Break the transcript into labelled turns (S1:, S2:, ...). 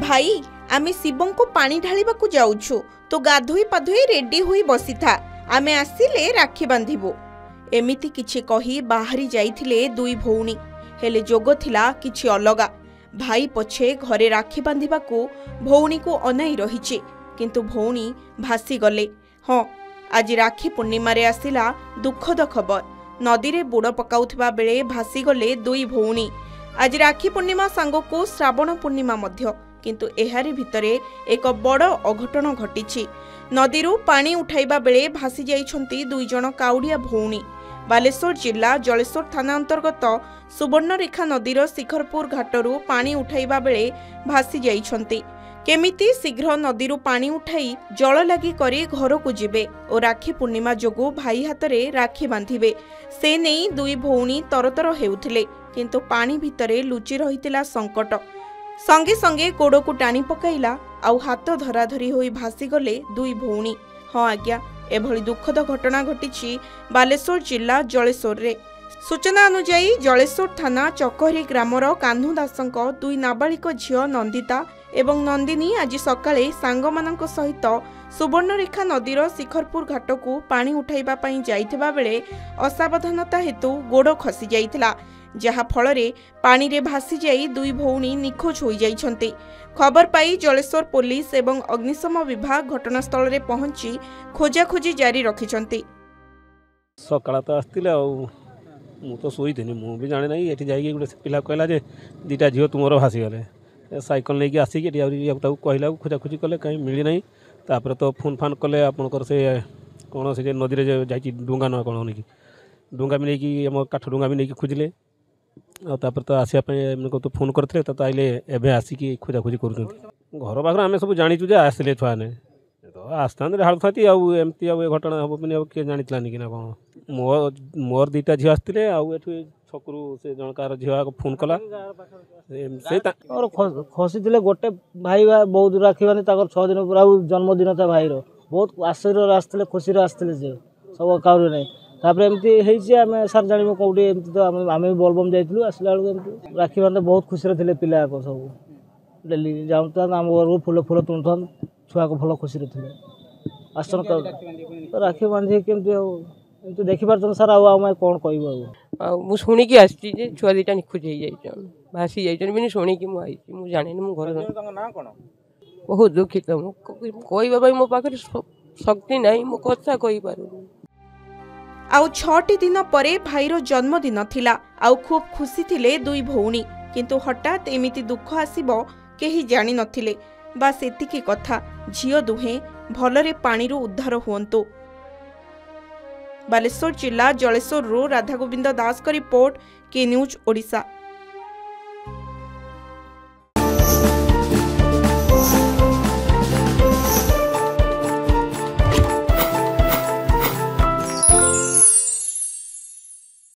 S1: भाई आमे शिवं को पानी ढालिबा को जाउछु तो गाधोई पाधोई रेडी हुई बसी था आमे आसिले राखी बांधिबो एमिति किछि कही बाहरी जाइथिले दुई भौणी हेले जोग थिला किछि अलगा भाई पछे घरे राखी बांधिबा को भौणी को अनाई रहिछि किंतु भौणी भासी गले। हाँ आज राखी पूर्णिमा रे आसिला दुखद खबर नदी रे बुड़ पकाउथिबा बेले भासी गले दुई भौणी। आज राखी पूर्णिमा सांग को श्रावण पूर्णिमा मध्य किंतु एहारी भितरे एक बड़ अघटन घटिछि। नदीरू पानी उठाइबा बेले भासी जाइछंती दुई जण काउडिया भौणी। बालेश्वर जिला जलेश्वर थाना अंतर्गत सुवर्णरेखा नदीर शिखरपुर घाटरू पानी उठाइबा बेले भासी जाइछंती। केमिति शीघ्र नदीरू पानी उठाई जल लगी करी घर को जिबे और राखी पूर्णिमा जोगु भाई हातरे राखी बांधिबे से नहीं दुई भौणी तरतर हेउथिले किंतु पानी भितरे लुचि रहितिला संकट संगे संगे गोड़ को टाणी पकाइला आउ हाथ धराधरी होई भासी गले दुई भौणी। हाँ आज्ञा एभली दुखद घटना घटिछि बालेश्वर जिला जलेश्वर रे। सूचना अनुसार जलेश्वर थाना चकहरी ग्रामर कान्हू दासंक दुई नाबालिक झियो नंदिता एवं नंदिनी आज सकाळे सांगमानंक सहित सुवर्णरेखा नदीर शिखरपुर घाट को पानी उठाइबा पई जाइथिबा बेले असावधानता हेतु गोड़ खसी जाइथिला जहा फलरे पानी रे भासी जाई दुई भौणी निखोज होई जाइछंती। खबर पाई जलेश्वर पुलिस एवं अग्निशम विभाग घटनास्थल रे पहुंची खोजाखोजी जारी रखिछंती।
S2: सकाळ तो आस्तिले मु तो शोईथिनी मु भी जाने नहीं एठी जाई गोटे पिला कहला जे दीटा झियो तुमरो भासी गले साइकल लेके आसिक कहला खोजाखोजी कले कहीं मिली नहीं तापर तो फोन फान कले आपनकर से कौन से नदी रे जाई डुंगा न कौन नहीं डुंगा भी नहीं आम काठ डुंगा भी नहीं खोजिले तापर तो आसिया को तो फोन करते तो आइले एवं आसिक खोजाखोजी कर घर पाखे आम सब जाचु आसिले छुआ ने तो आसता ढालुती आमती घटना हम भी किए जानी कि ना कौन मोर दीटा झील आसते आठू छकरू से जनकार झील फोन कला
S3: खसी गोटे भाई बहुत दूर राखी बांधे 6 दिन पूरा जन्मदिन था भाईर बहुत आश्चर्य आसते खुशी आसते सब काउरी नहीं तापर एमती आम सार जान कौटी एमती तो आम भी बोलबम जाइलु आसला बेलू राखी बांधे बहुत खुशी थे पिला सब डेली जाऊँ आम घर फुल फुल तुणुता छुआ को भल खुशी थे आसन राखी बांधे केमती देखिपार सार आम कौन कह
S4: शुणिकी आसी छुआ दीटा निखोज हो भासी जाने शुणिकी मुझे जानी मो घर बहुत दुखित कहवाई मो पाखे शक्ति ना मो कथा कही पार।
S1: आउ 6 दिन परे भाईर जन्मदिन थिला आउ खूब खुशी थिले दुई भौणी किंतु हठात एमिति दुख आसीबो केही जानि नथिले बास एतिकी कथा झियो दुहे भलरे पानीरू उद्धार हुअन्तु। बालेश्वर जिला जलेश्वर राधा गोविंद दास का रिपोर्ट के न्यूज ओडिशा।